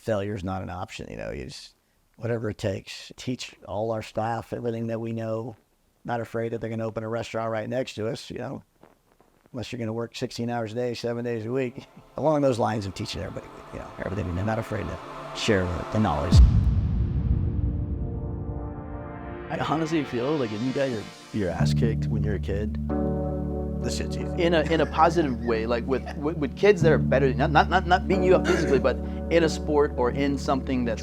failure's not an option. You just, whatever it takes, teach all our staff everything that we know. Not afraid that they're going to open a restaurant right next to us, unless you're going to work 16 hours a day, 7 days a week. Along those lines of teaching everybody, everything. They're not afraid to share the knowledge. I honestly feel like if you got your ass kicked when you're a kid, This shit's easy. in a positive way, like with kids that are better, not beating you up physically, but in a sport or in something that's,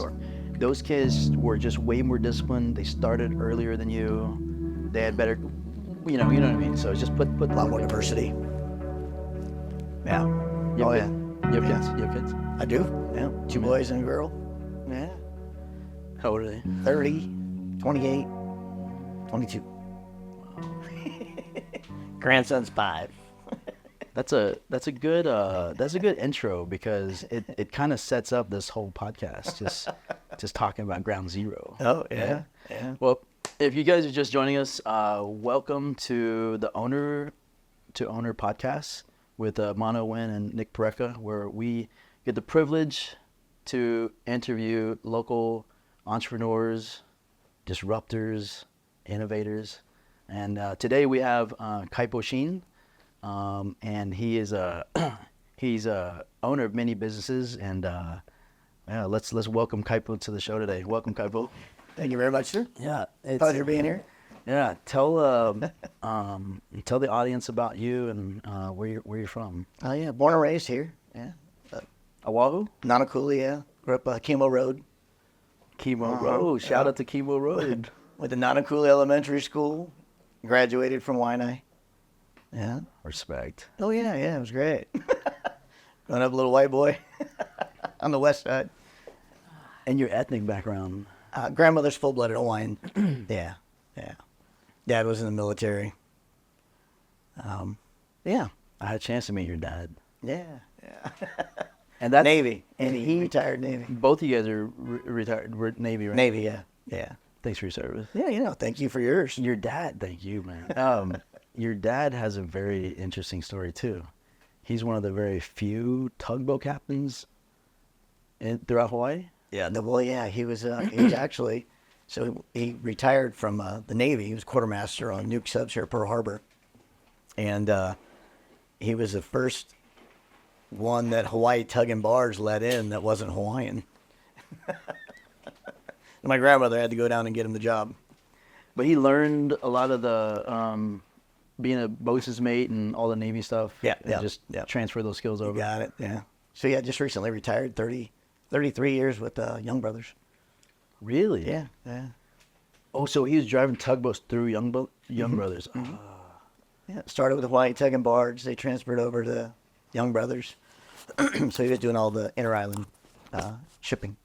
those kids were just way more disciplined. They started earlier than you. They had better, you know what I mean. So it's just put A lot more diversity. Yeah. You have, yeah. You have kids? You have kids? I do. Yeah. 2 boys and a girl. Yeah. How old are they? 30, 28, 22. Grandson's 5. That's a good intro, because it kind of sets up this whole podcast, just talking about ground zero. Oh yeah. Well, if you guys are just joining us, welcome to the Owner to Owner podcast with Mano Nguyen and Nick Pareca, where we get the privilege to interview local entrepreneurs, disruptors, innovators. And today we have Kaipo Sheen, and he is he's a owner of many businesses. And yeah, let's welcome Kaipo to the show today. Welcome, Kaipo. Thank you very much, sir. Yeah, it's Pleasure being here. Yeah, tell the audience about you and where you're from. Oh yeah, born and raised here. Yeah. Oahu? Nanakuli, yeah. Grew up Chemo Road. Chemo Road. Shout out to Chemo Road. Went to Nanakuli Elementary School. Graduated from Waianae. Yeah. Respect. Oh yeah, it was great. Growing up a little white boy on the west side. And your ethnic background? Grandmother's full-blooded Hawaiian. Yeah. Dad was in the military. Yeah. I had a chance to meet your dad. Yeah. And that's Navy. And he retired Navy. Both of you guys are retired Navy, right? Navy, yeah. Thanks for your service. Yeah, thank you for yours. Your dad, thank you, man. Your dad has a very interesting story too. He's one of the very few tugboat captains throughout Hawaii. Yeah, he was actually, so he retired from the Navy. He was quartermaster on nuke subs here at Pearl Harbor. And he was the first one that Hawaii Tug and Barge let in that wasn't Hawaiian. My grandmother had to go down and get him the job. But he learned a lot of the being a boatswain's mate and all the Navy stuff. Yeah. Transfer those skills over. You got it, yeah. So yeah, just recently retired, 33 years with Young Brothers. Really? Yeah. Oh, so he was driving tugboats through Young Brothers. Mm-hmm. Yeah, started with Hawaii Tug and Barge. They transferred over to Young Brothers. So he was doing all the inter-island shipping.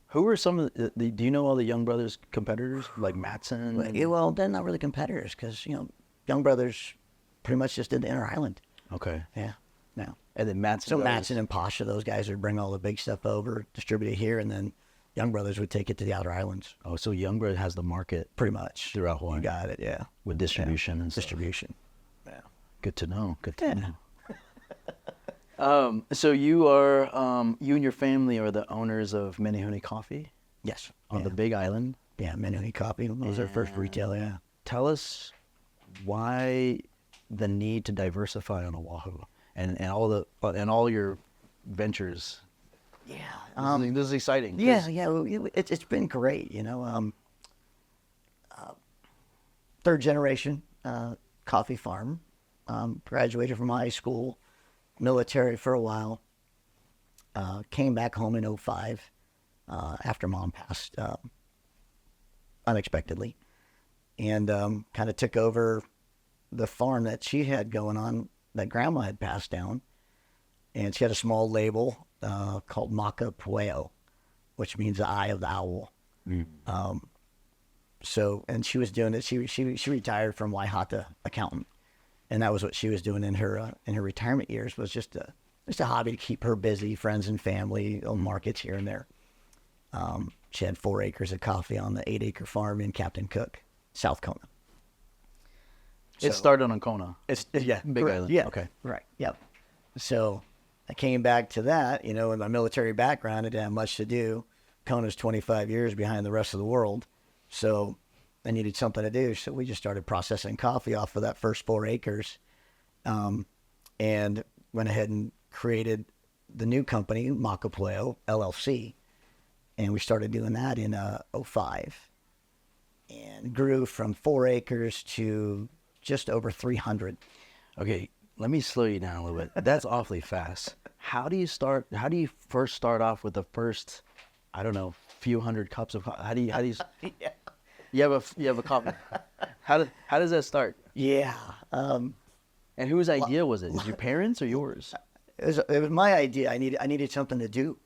Who were some of the do you know all the Young Brothers competitors, like Matson? Yeah, well, they're not really competitors because, Young Brothers pretty much just did the inter-island. Okay. Yeah. Now. And then Matson. So Matson and Pasha, those guys would bring all the big stuff over, distribute it here, and then Young Brothers would take it to the outer islands. Oh, so Young Brothers has the market pretty much throughout Hawaii. You got it, yeah. With distribution and stuff. Distribution. Yeah. Good to know. So you are you and your family are the owners of Menehune Coffee? Yes. On the Big Island? Yeah, Menehune Coffee. That was our first retail, yeah. Tell us why the need to diversify on Oahu and all your ventures. Yeah. This is exciting. Yeah. It's been great, third generation coffee farm. Graduated from high school, military for a while. Came back home in 2005 after Mom passed unexpectedly, and kind of took over the farm that she had going on that Grandma had passed down. And she had a small label called Maka Pueo, which means the eye of the owl. And she was doing it. She retired from Waihata accountant, and that was what she was doing in her retirement years, was just a hobby to keep her busy, friends and family, on markets here and there. She had 4 acres of coffee on the 8-acre farm in Captain Cook, South Kona. It started on Kona. It's Big Island. Yeah. Okay. Right. Yep. So I came back to that, in my military background, I didn't have much to do. Kona's 25 years behind the rest of the world. So I needed something to do. So we just started processing coffee off of that first 4 acres, and went ahead and created the new company, Macapueo LLC. And we started doing that in '05, and grew from 4 acres to just over 300. Okay, let me slow you down a little bit. That's awfully fast. How do you first start off with the first, I don't know, few hundred cups of coffee? How do you Yeah. you have a coffee? How does that start? Yeah. And whose idea was it? Is your parents or yours? It was my idea. I needed something to do.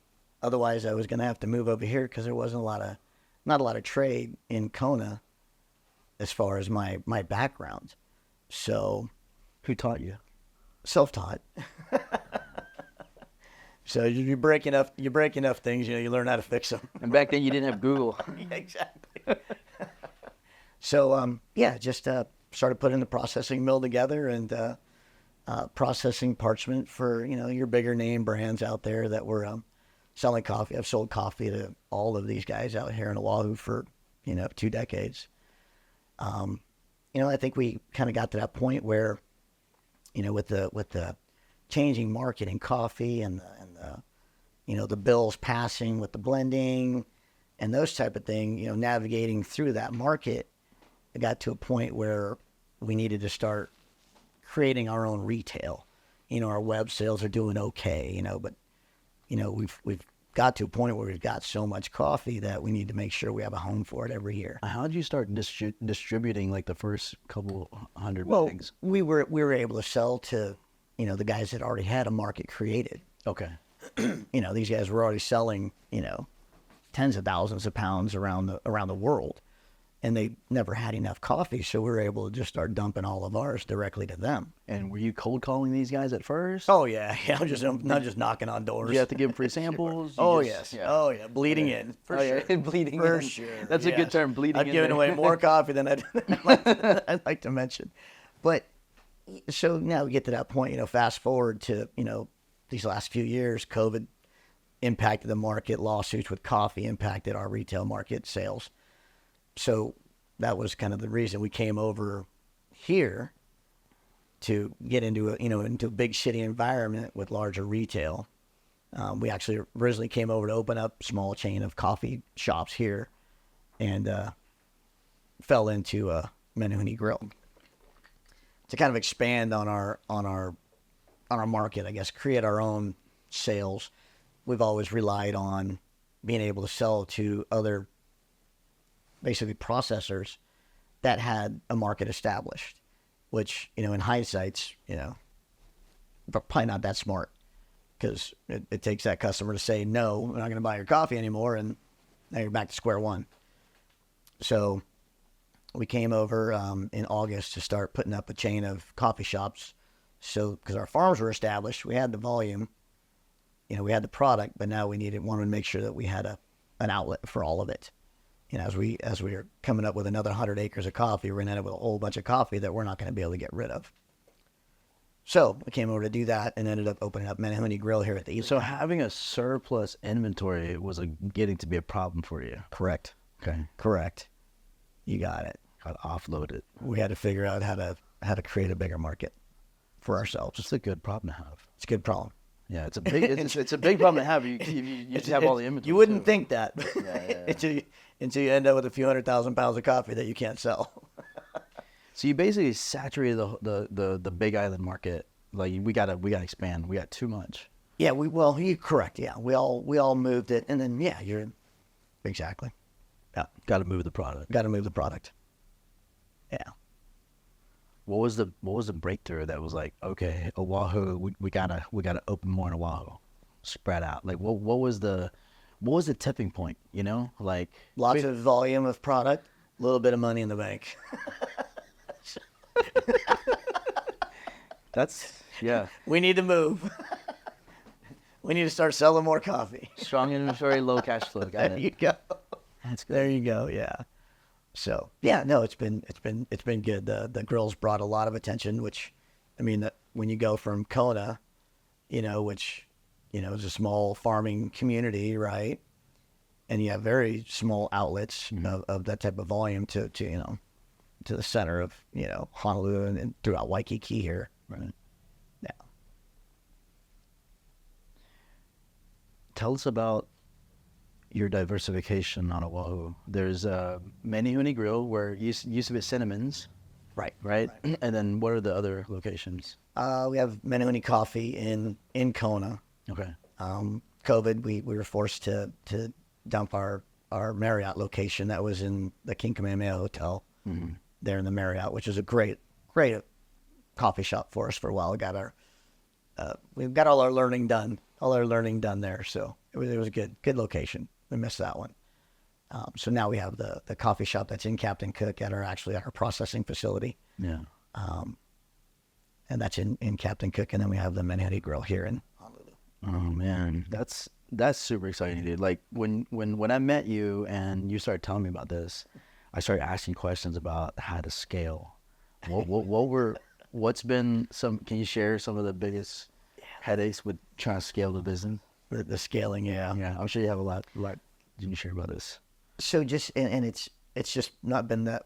Otherwise, I was going to have to move over here because there wasn't not a lot of trade in Kona as far as my background. So, Who taught you? self-taught. So you break enough things, you learn how to fix them. And back then you didn't have Google. Yeah, exactly. So, just started putting the processing mill together and processing parchment for, your bigger name brands out there that were selling coffee. I've sold coffee to all of these guys out here in Oahu for, 2 decades. I think we kind of got to that point where, with the changing market in coffee and the bills passing with the blending and those type of things, navigating through that market, it got to a point where we needed to start creating our own retail. Our web sales are doing okay, but we've got to a point where we've got so much coffee that we need to make sure we have a home for it every year. How did you start distributing like the first couple hundred Well, things? we were able to sell to, the guys that already had a market created. Okay. These guys were already selling, tens of thousands of pounds around the world, and they never had enough coffee, so we were able to just start dumping all of ours directly to them. And were you cold calling these guys at first? Oh yeah, I'm just not just knocking on doors. Did you have to give them free samples? Yes. Yeah. Oh yeah, bleeding in for sure. Yeah. Bleeding for in. sure. That's a good term, bleeding in. I've given away more coffee than I'd like to mention, but so now we get to that point. Fast forward to these last few years, COVID impacted the market. Lawsuits with coffee impacted our retail market sales. So that was kind of the reason we came over here to get into into a big city environment with larger retail. We actually originally came over to open up a small chain of coffee shops here, and fell into Menehune Grill to kind of expand on our market, I guess, create our own sales. We've always relied on being able to sell to other, basically, processors that had a market established, which, in hindsight's, probably not that smart, because it takes that customer to say, no, we're not going to buy your coffee anymore, and now you're back to square one. So we came over in August to start putting up a chain of coffee shops. So, because our farms were established, we had the volume, we had the product, but now wanted to make sure that we had an outlet for all of it. As we were coming up with another 100 acres of coffee, we're going to end up with a whole bunch of coffee that we're not going to be able to get rid of. So we came over to do that and ended up opening up Menehune Grill here at the East. So having a surplus inventory was getting to be a problem for you. Correct. Okay. Correct. You got it. Got to offload it. We had to figure out how to create a bigger market for ourselves. It's a good problem to have. It's a good problem. Yeah, it's a big problem to have. You just have all the inventory. You wouldn't think that Yeah. until you end up with a few 100,000 pounds of coffee that you can't sell. So you basically saturated the Big Island market. Like we gotta expand. We got too much. Yeah, you're correct. Yeah, we all moved it, and then you're exactly. Yeah, Got to move the product. got to move the product. Yeah. What was the breakthrough that was like, okay, Oahu, we gotta open more in Oahu, spread out. Like what was the tipping point? Like Lots of volume of product, a little bit of money in the bank. That's We need to move. We need to start selling more coffee. strong inventory, low cash flow. Got There it. you go. That's good. There you go. Yeah. So no, it's been good. The grills brought a lot of attention, which, I mean, that when you go from Kona, which it's a small farming community, right? And you have very small outlets of that type of volume to to the center of Honolulu and throughout Waikiki here. Right. Yeah. Tell us about your diversification on Oahu. There's a Menehune Grill where it used to be Cinnamon's, Right. right? And then what are the other locations? We have Menehune Coffee in Kona. Okay. COVID, we were forced to dump our Marriott location that was in the King Kamehameha Hotel there in the Marriott, which is a great coffee shop for us for a while. We've got all our learning done there, so it was a good location. We missed that one. So now we have the coffee shop that's in Captain Cook at our processing facility. Yeah. And that's in Captain Cook, and then we have the Menehune Grill here in Honolulu. Oh man, that's super exciting, dude. Like when I met you and you started telling me about this, I started asking questions about how to scale. What's been can you share some of the biggest headaches with trying to scale the business? The scaling, yeah. Yeah, I'm sure you have a lot you can share about this. So just and it's just not that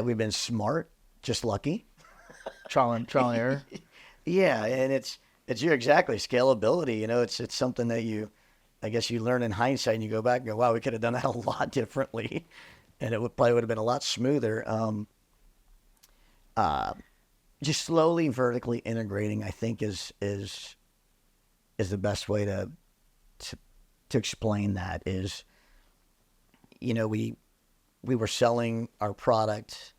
we've been smart, just lucky. Trial and error. Yeah, and it's exactly scalability. It's something that I guess you learn in hindsight, and you go back and go, wow, we could have done that a lot differently, and it would have been a lot smoother. Just slowly vertically integrating, I think, is the best way to explain that. Is we were selling our product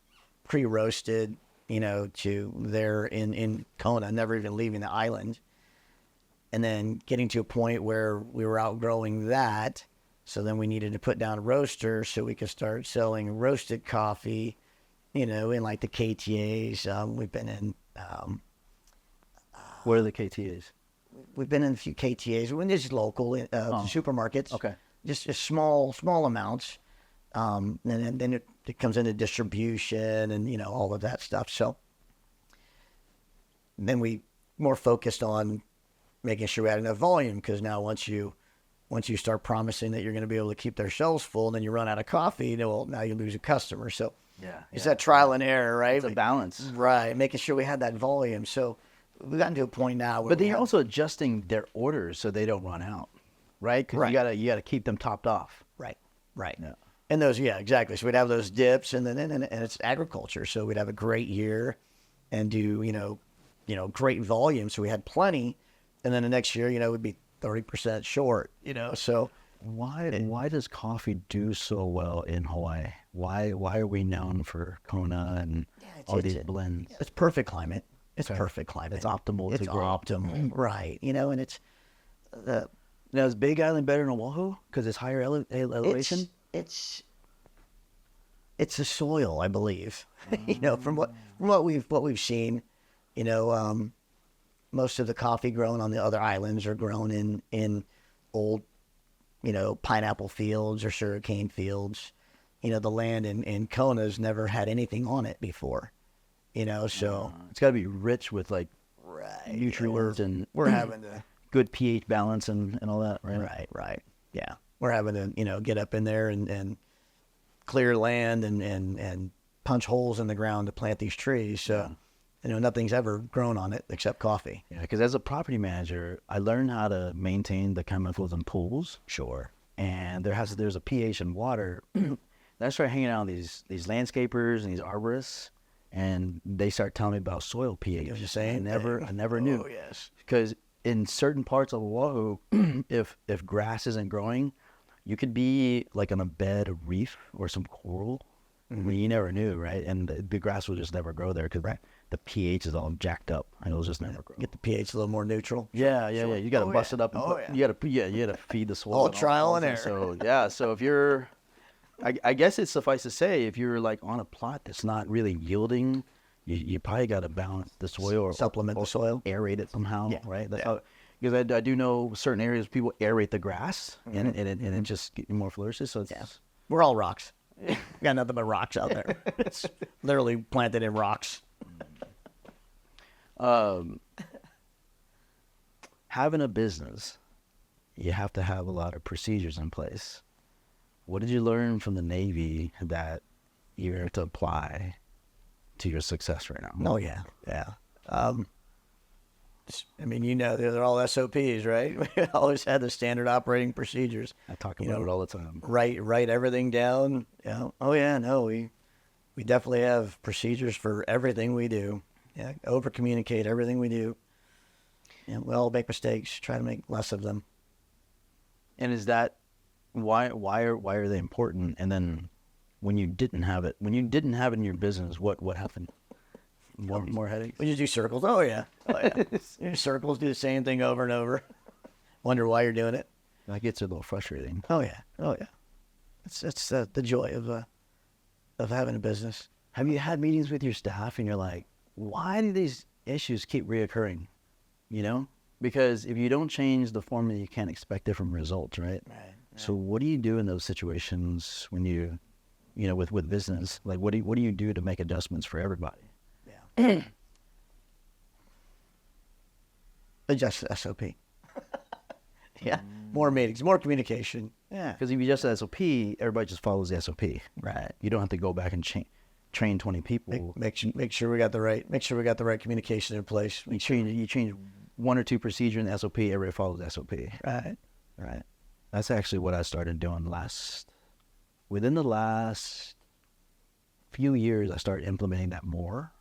pre-roasted, to there in Kona, never even leaving the island. And then getting to a point where we were outgrowing that. So then we needed to put down a roaster so we could start selling roasted coffee, in like the KTAs. We've been in... what are the KTAs? We've been in a few KTAs. We're just local supermarkets. Okay. Just small amounts. And then it comes into distribution and, all of that stuff. So then we more focused on making sure we had enough volume, because now once you start promising that you're going to be able to keep their shelves full and then you run out of coffee, now you lose a customer. So it's that trial and error, right? It's a balance. Right. Making sure we had that volume. So we've gotten to a point now where But then you're also adjusting their orders so they don't run out, right? Because you gotta keep them topped off. Right. Yeah. And those, yeah, exactly. So we'd have those dips, and then and it's agriculture, so we'd have a great year, and do great volume. So we had plenty, and then the next year, we'd be 30% short. So why does coffee do so well in Hawaii? Why are we known for Kona and all these blends? It's perfect climate. It's perfect climate. It's optimal to grow. Optimal, right? And it's now is Big Island better than Oahu because it's higher elevation? It's the soil, I believe. From what we've seen, most of the coffee grown on the other islands are grown in old, pineapple fields or sugarcane fields. The land in Kona's never had anything on it before. So it's got to be rich with like nutrients and we're having to good pH balance and all that, right? Right. Yeah. We're having to, get up in there and clear land and punch holes in the ground to plant these trees. So, nothing's ever grown on it except coffee. Yeah, because as a property manager, I learned how to maintain the chemicals in pools. Sure. And there's a pH in water. Then I started hanging out with these landscapers and these arborists, and they start telling me about soil pH. You're just saying, I never knew. Oh, yes. Because in certain parts of Oahu, if grass isn't growing, you could be like on a bed of reef or some coral. You never knew, right? And the grass will just never grow there because the pH is all jacked up and it'll just never grow. Get the pH a little more neutral. Yeah. You got to bust it up. And you got to feed the soil. All trial and error. So if you're, I guess it's suffice to say, if you're like on a plot that's not really yielding, you probably got to balance the soil or supplement the soil, aerate it somehow, right? That's how. Because I do know certain areas people aerate the grass and it just get more flourishes. So we're all rocks. We got nothing but rocks out there. It's literally planted in rocks. How having a business, you have to have a lot of procedures in place. What did you learn from the Navy that you're able to apply to your success right now? Oh yeah, yeah. I mean, you know, they're all SOPs, right? We always had the standard operating procedures. I talk about it all the time. Write everything down. Yeah. Oh yeah, no, we definitely have procedures for everything we do. Yeah, over communicate everything we do. Yeah, we all make mistakes. Try to make less of them. And is that why are they important? And then when you didn't have it in your business, what happened? More headaches? We just do circles. Oh yeah. Do circles, do the same thing over and over. Wonder why you're doing it. That gets a little frustrating. Oh yeah. Oh yeah. It's the joy of having a business. Have you had meetings with your staff and you're like, why do these issues keep reoccurring? You know, because if you don't change the formula, you can't expect different results, right? Right. So what do you do in those situations when you know, with business? Like, what do you do to make adjustments for everybody? Yeah. Adjust the SOP. Yeah. More meetings, more communication. Yeah. Because if you adjust the SOP, everybody just follows the SOP. Right. You don't have to go back and train 20 people. Make sure we got the right communication in place. You change one or two procedure in the SOP, everybody follows the SOP. Right. Right. That's actually what I started doing within the last few years. I started implementing that more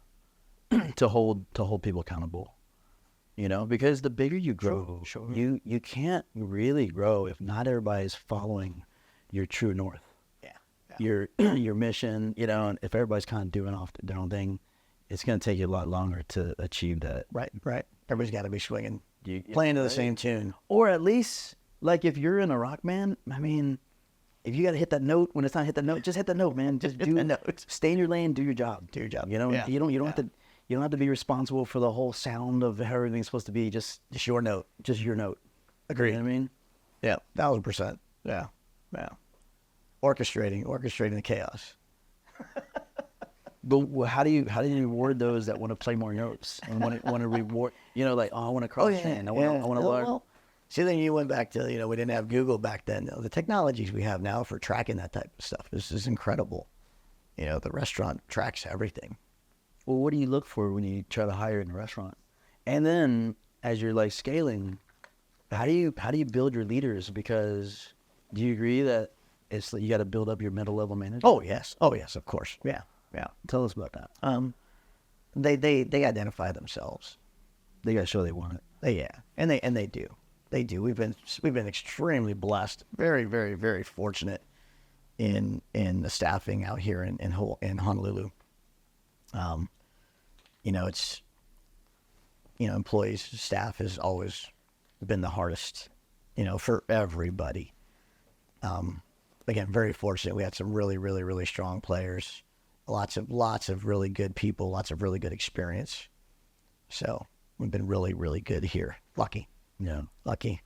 to hold people accountable. You know, because the bigger you grow, Sure. you can't really grow if not everybody's following your true north. Yeah. Your mission, you know, and if everybody's kind of doing off their own thing, it's going to take you a lot longer to achieve that. Right. Everybody's got to be swinging, Yeah, playing to the right. same tune. Or at least, like, if you're in a rock band, I mean, if you got to hit that note when it's not hit the note, just hit the note, man. Just do the note. Stay in your lane, do your job. Do your job. You know, Yeah. you don't have to be responsible for the whole sound of how everything's supposed to be. Just your note. Just your note. Agreed. You know what I mean? Yeah. 1,000%. Yeah. Yeah. Orchestrating the chaos. But how do you reward those that want to play more notes and want to reward? You know, like, oh, I want to cross chain. I want to learn. Well, see, then you went back to, you know, we didn't have Google back then. The technologies we have now for tracking that type of stuff is incredible. You know, the restaurant tracks everything. Well, what do you look for when you try to hire in a restaurant? And then as you're like scaling, how do you build your leaders? Because do you agree that it's you got to build up your middle level manager? Oh yes, of course. Yeah. Tell us about that. They identify themselves. They got to show they want it. And they do. They do. We've been extremely blessed, very, very, very fortunate in the staffing out here in Honolulu. You know, it's, you know, employees, staff has always been the hardest, you know, for everybody. Again, very fortunate. We had some really, really, really strong players, lots of really good people, lots of really good experience. So we've been really, really good here. Lucky. Yeah. Lucky.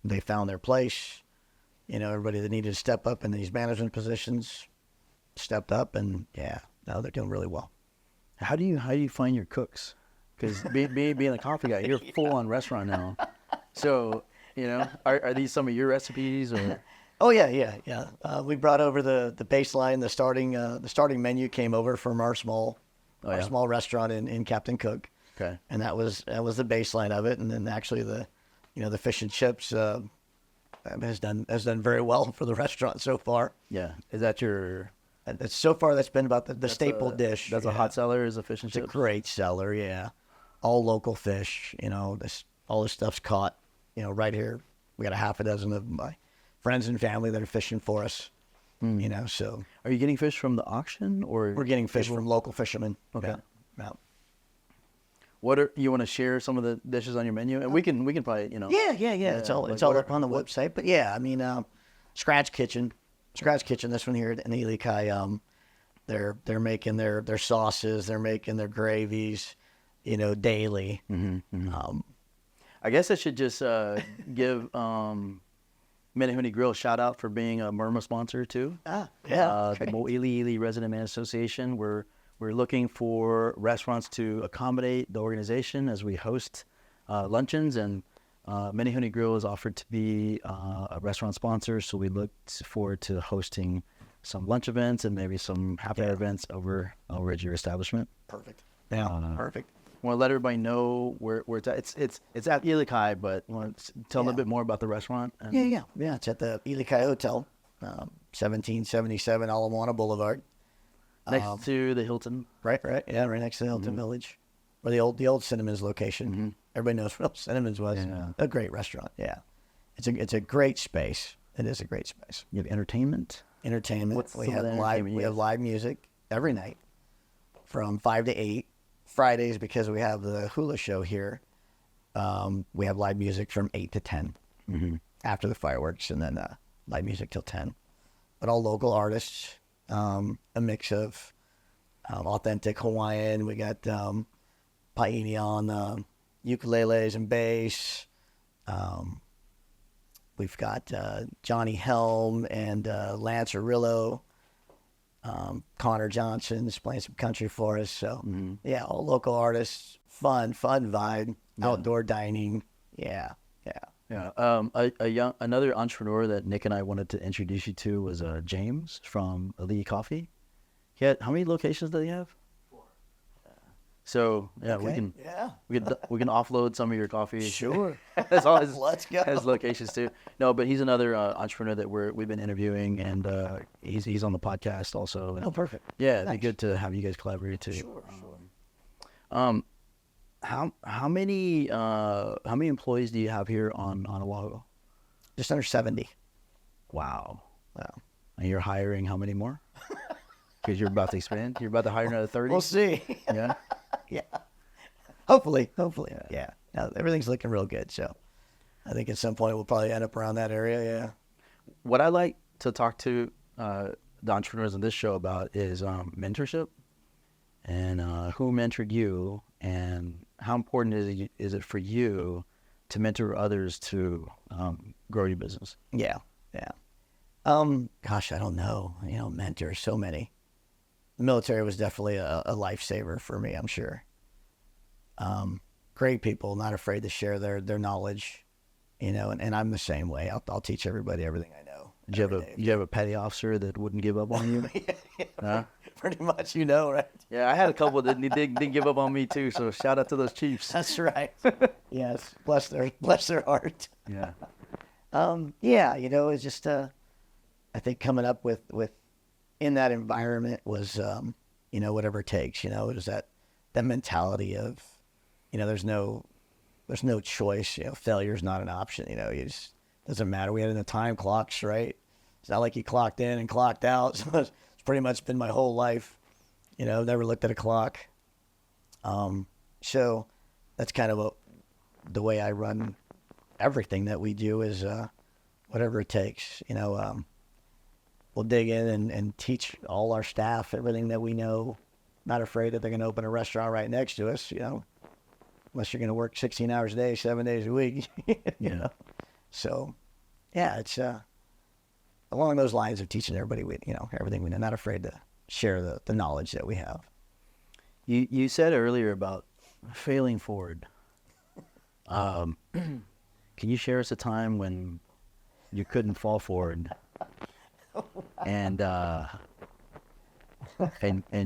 They found their place. You know, everybody that needed to step up in these management positions stepped up, and yeah, now they're doing really well. How do you find your cooks? Because being a coffee guy, you're full on restaurant now. So, you know, are these some of your recipes or? Oh yeah. We brought over the baseline, the starting menu came over from our small restaurant in Captain Cook. Okay. And that was the baseline of it, and then actually the fish and chips has done very well for the restaurant so far. Yeah. Is that your? So far, that's been about the staple dish. That's a hot seller, is a fish and It's chips? a great seller, yeah. All local fish, you know, all this stuff's caught, you know, right here. We got a half a dozen of my friends and family that are fishing for us, you know, so. Are you getting fish from the auction or? We're getting fish from local fishermen. Okay. Yeah. You want to share some of the dishes on your menu? And we can probably, you know. Yeah. It's all up on the website. But yeah, I mean, Scratch Kitchen. This one here in Ilikai, they're making their sauces, they're making their gravies, you know, daily. Mm-hmm. I guess I should just give Menehune Grill a shout out for being a Murma sponsor too. Yeah. The Mo'ili Resident Man Association. We're looking for restaurants to accommodate the organization as we host luncheons, and Menehune Grill is offered to be a restaurant sponsor, so we look forward to hosting some lunch events and maybe some happy hour events over at your establishment. Perfect. Yeah, perfect. Want to let everybody know where it's at. It's at Ilikai, but you want to tell them a bit more about the restaurant? And... Yeah. It's at the Ilikai Hotel, 1777 Ala Moana Boulevard, next to the Hilton. Right. Yeah, right next to the Hilton Village, where the old Cinnamon's location. Everybody knows where Cinnamon's was. Yeah. A great restaurant. Yeah, it's a great space. It is a great space. You have entertainment. We have live music every night from 5 to 8. Fridays, because we have the hula show here, we have live music from 8 to 10 after the fireworks, and then live music till 10. But all local artists, a mix of authentic Hawaiian. We got Paini on ukuleles and bass. We've got Johnny Helm and Lance Arillo. Connor Johnson's playing some country for us. So yeah, all local artists, fun vibe, outdoor dining. Yeah. Another entrepreneur that Nick and I wanted to introduce you to was James from Ali Coffee. How many locations does he have? 4. So yeah, okay. we can offload some of your coffee. Sure. That's all his, Let's go. His locations too. No, but he's another entrepreneur that we've been interviewing, and he's on the podcast also. And, perfect. Yeah, it'd be good to have you guys collaborate too. Sure. How many employees do you have here on Oahu? Just under 70. Wow. And you're hiring how many more? Because you're about to expand. You're about to hire another 30. We'll see. Yeah. Yeah. Hopefully. Yeah. Now, everything's looking real good. So I think at some point we'll probably end up around that area. Yeah. What I like to talk to the entrepreneurs on this show about is mentorship, and who mentored you, and how important is it for you to mentor others to grow your business? Yeah. Gosh, I don't know. Mentors, so many. The military was definitely a lifesaver for me, I'm sure. Great people, not afraid to share their knowledge, and I'm the same way. I'll teach everybody everything I know. Did you have a petty officer that wouldn't give up on you? Yeah, huh? Pretty much, right? Yeah, I had a couple that didn't give up on me too. So shout out to those chiefs. That's right. Yes, bless their heart. Yeah. It's just I think coming up with in that environment was whatever it takes. It was that mentality of there's no choice. Failure's not an option. You just doesn't matter. We had in the time clocks, right? It's not like you clocked in and clocked out. So it's pretty much been my whole life. Never looked at a clock. So that's kind of the way I run everything that we do is whatever it takes. We'll dig in and teach all our staff everything that we know. Not afraid that they're going to open a restaurant right next to us, unless you're going to work 16 hours a day, 7 days a week, So, yeah, it's along those lines of teaching everybody, everything we know, not afraid to share the knowledge that we have. You said earlier about failing forward. Can you share us a time when you couldn't fall forward and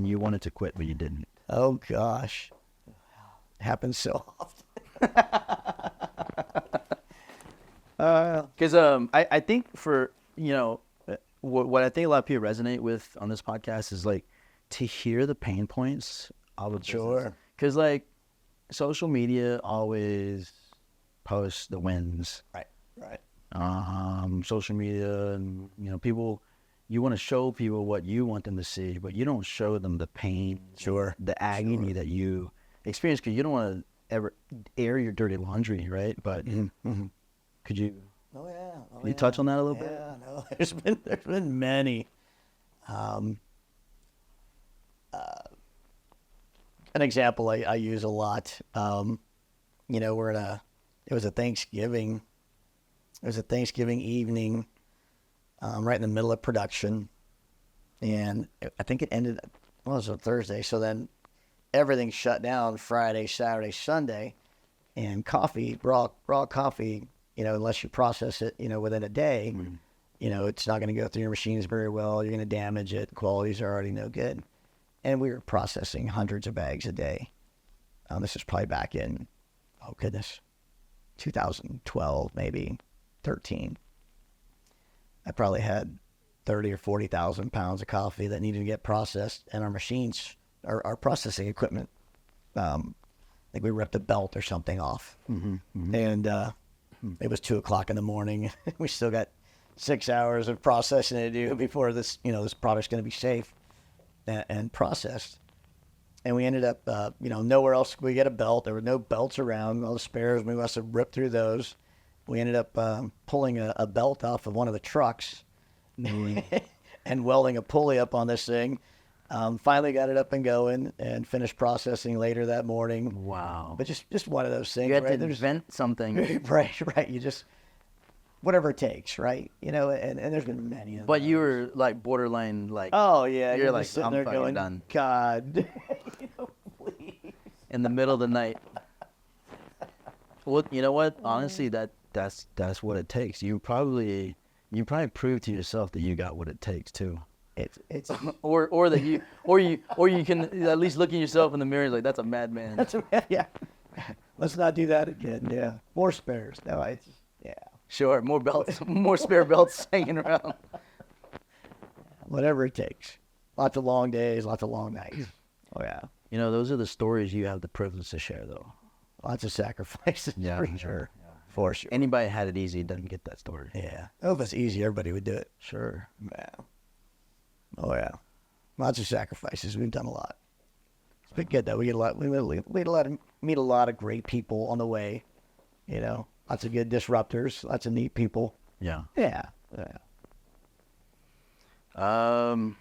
you wanted to quit, but you didn't? Oh, gosh. It happens so often. Because I think for, what I think a lot of people resonate with on this podcast is like to hear the pain points of a business. Sure. Because like social media always posts the wins. Right. Social media and, people, you want to show people what you want them to see, but you don't show them the pain, Sure, the agony that you experience, because you don't want to ever air your dirty laundry, right? But could you? Oh yeah. Can you touch on that a little bit? Yeah, no. There's been many. An example I use a lot. It was a Thanksgiving evening, right in the middle of production, and I think it ended. Well, it was a Thursday, so then everything shut down Friday, Saturday, Sunday, And coffee, raw coffee, unless you process it, within a day, it's not going to go through your machines very well. You're going to damage it. Quality's already no good. And we were processing hundreds of bags a day. This is probably back in, 2012, maybe 13. I probably had 30 or 40,000 pounds of coffee that needed to get processed, and our machines, our processing equipment, I think we ripped a belt or something off, and it was 2:00 in the morning. We still got 6 hours of processing to do before this, this product's going to be safe and processed. And we ended up, nowhere else could we get a belt. There were no belts around. All the spares, we must have ripped through those. We ended up pulling a belt off of one of the trucks and welding a pulley up on this thing. Finally got it up and going and finished processing later that morning. Wow. But just one of those things. You had right? to invent something. Right. You just, whatever it takes, right? And there's been many of But those. you were like borderline, like, Oh, yeah. You're like, just sitting I'm there fucking going, done. God, please. in the middle of the night. Well, you know what? Honestly, that's what it takes. You probably prove to yourself that you got what it takes too. It's or that you can at least look at yourself in the mirror and like, that's a madman. yeah. Let's not do that again. Yeah. More spares. No, yeah. Sure, more belts, more spare belts hanging around. Whatever it takes. Lots of long days, lots of long nights. Oh yeah. You know, those are the stories you have the privilege to share, though. Lots of sacrifices. Yeah, for yeah, sure. yeah. For sure. Anybody had it easy doesn't get that story. Yeah. Oh, if it's easy, everybody would do it. Sure. Yeah. Oh yeah. Lots of sacrifices. We've done a lot. It's been good though. We meet a lot of great people on the way. Lots of good disruptors. Lots of neat people. Yeah. Yeah. Yeah. Can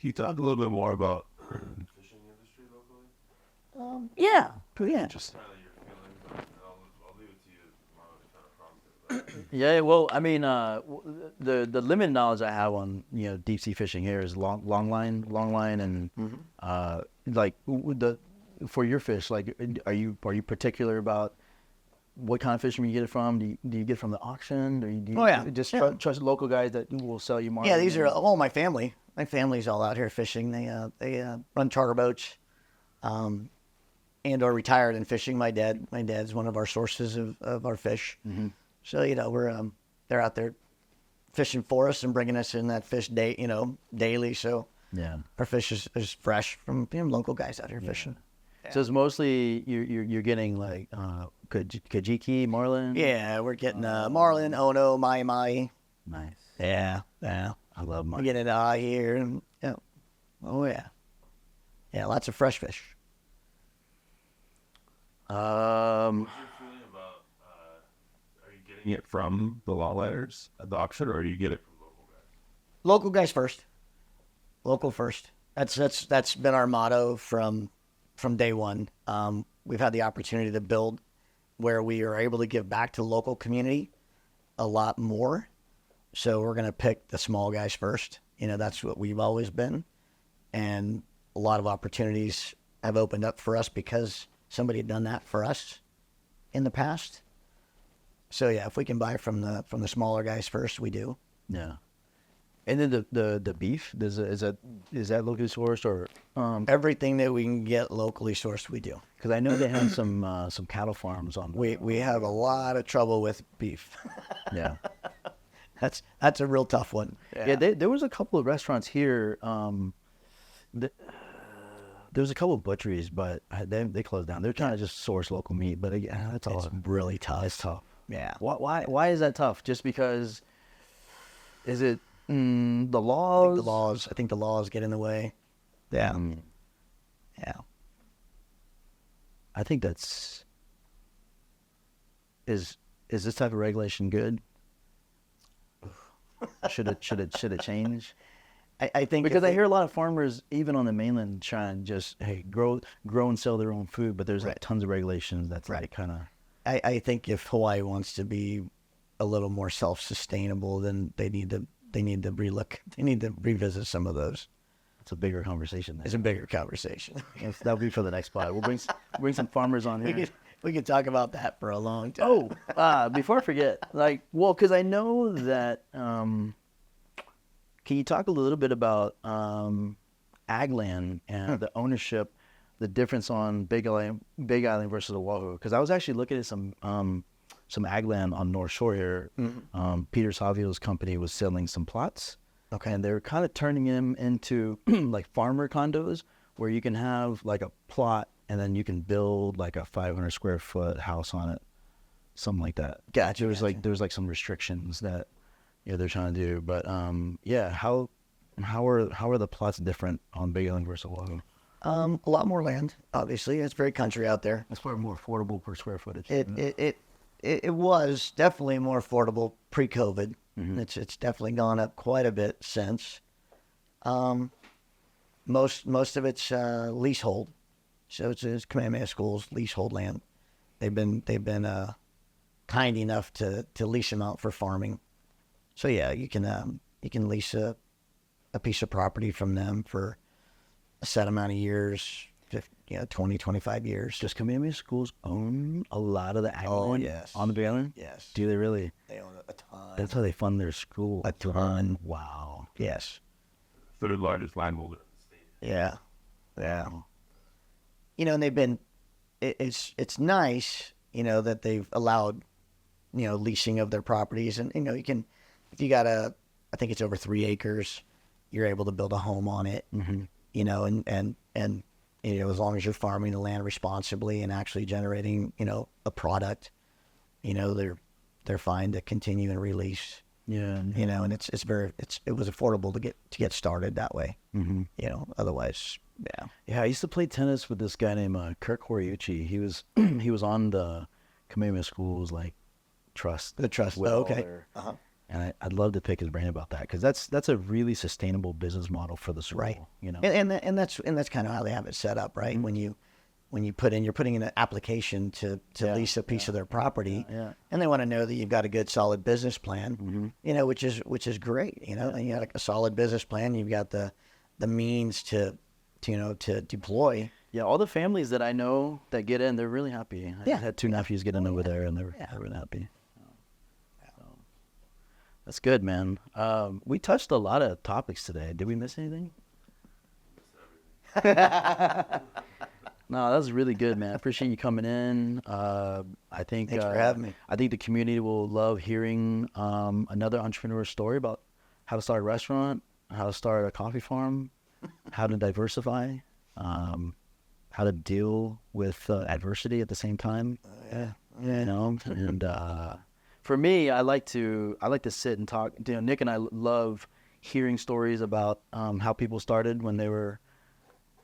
you talk a little bit more about the fishing industry locally? Yeah. Yeah. Just kind of your feelings. I'll leave it to you, Mano, to kind of prompt it. Yeah, well, I mean, the limited knowledge I have on deep sea fishing here is long line, and like for your fish, like are you particular about what kind of fishermen you get it from? Do you get it from the auction, or do you Oh, yeah. just Yeah. trust local guys that will sell you marlin? Yeah, these are all my family. My family's all out here fishing. They run charter boats, and are retired in fishing. My dad's one of our sources of our fish. Mm-hmm. So we're they're out there fishing for us and bringing us in that fish daily. So Yeah. our fish is fresh from local guys out here fishing. So it's mostly you're getting like kajiki, marlin. Yeah, we're getting marlin, ono, mai. Nice. Yeah. I love We're marlin. getting it here. And, yeah. Oh yeah. Yeah, lots of fresh fish. What's your feeling about, are you getting it from the law letters at the auction, or do you get it from local guys? Local guys first. Local first. That's been our motto from day one. We've had the opportunity to build where we are able to give back to the local community a lot more. So we're going to pick the small guys first. That's what we've always been. And a lot of opportunities have opened up for us because somebody had done that for us in the past. So yeah, if we can buy from the smaller guys first, we do. Yeah. And then the beef, is that locally sourced or? Everything that we can get locally sourced, we do. Because I know they have some cattle farms on. We have a lot of trouble with beef. Yeah. That's a real tough one. Yeah. There was a couple of restaurants here. There was a couple of butcheries, but they closed down. They're trying to just source local meat, but again, that's all. It's really tough. It's tough. Yeah. Why is that tough? Just because? Is it the laws? I think the laws get in the way. Yeah. Yeah. I think that's. Is this type of regulation good? Should it change? I think Because if I hear a lot of farmers, even on the mainland, trying just grow and sell their own food, but there's like tons of regulations that's like kind of. I think if Hawaii wants to be a little more self-sustainable, then they need to revisit some of those. It's a bigger conversation. It's a bigger conversation. That'll be for the next pod. We'll bring some farmers on here. We could talk about that for a long time. Before I forget, because I know that. Can you talk a little bit about ag land and the ownership, the difference on Big Island versus Oahu? Because I was actually looking at some ag land on North Shore here. Peter Savio's company was selling some plots. Okay. And they were kind of turning them into like farmer condos where you can have like a plot and then you can build like a 500 square foot house on it, something like that. Gotcha. There was like some restrictions that they're trying to do, but how are the plots different on Big Island versus Oahu? A lot more land, obviously. It's very country out there. It's probably more affordable per square footage. It was definitely more affordable pre-COVID. It's definitely gone up quite a bit since. Most of it's leasehold, so it's Kamehameha School's leasehold land. They've been kind enough to lease them out for farming. So yeah, you can lease a piece of property from them for a set amount of years, 20, 25 years. Does Kamehameha Schools own a lot of the ag land yes. on the Big Island? Yes. Do they really? They own a ton. That's how they fund their school. A ton. Wow. Yes. Third largest landholder in the state. Yeah. Yeah. And they've been, it's nice, that they've allowed, leasing of their properties. And, you can, if you got I think it's over 3 acres, you're able to build a home on it, and as long as you're farming the land responsibly and actually generating, a product, they're fine to continue and release. Yeah. And it was affordable to get started that way. Otherwise, yeah. Yeah, I used to play tennis with this guy named Kirk Horiuchi. He was on the Kamehameha Schools trust. The trust. with Oh, all okay. their- And I'd love to pick his brain about that because that's a really sustainable business model for the school. Right. And that's kind of how they have it set up, right? When you you're putting in an application to lease a piece of their property, and they want to know that you've got a good solid business plan, which is great, and you got a solid business plan, you've got the means to deploy. Yeah, all the families that I know that get in, they're really happy. I had 2 nephews get in over there, and they're really happy. So, that's good, man. We touched a lot of topics today. Did we miss anything? No, that was really good, man. I appreciate you coming in. I think Thanks for having me. I think the community will love hearing another entrepreneur story about how to start a restaurant, how to start a coffee farm, how to diversify, how to deal with adversity at the same time. And for me, I like to sit and talk. Nick and I love hearing stories about how people started when they were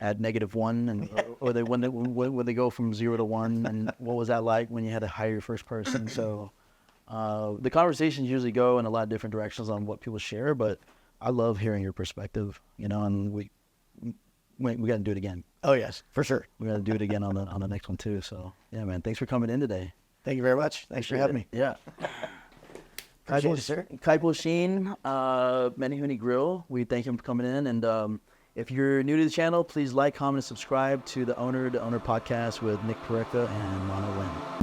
at -1, and or when they go from 0 to 1, and what was that like when you had to hire your first person. So the conversations usually go in a lot of different directions on what people share, but I love hearing your perspective. And we got to do it again. Oh yes, for sure. We got to do it again on the next one too. So yeah, man, thanks for coming in today. Thank you very much. Thanks for having me. Yeah. Appreciate it, sir. Kaipo Sheen, Menehune Grill. We thank him for coming in. And if you're new to the channel, please like, comment, and subscribe to the Owner podcast with Nick Pareca and Mano Nguyen.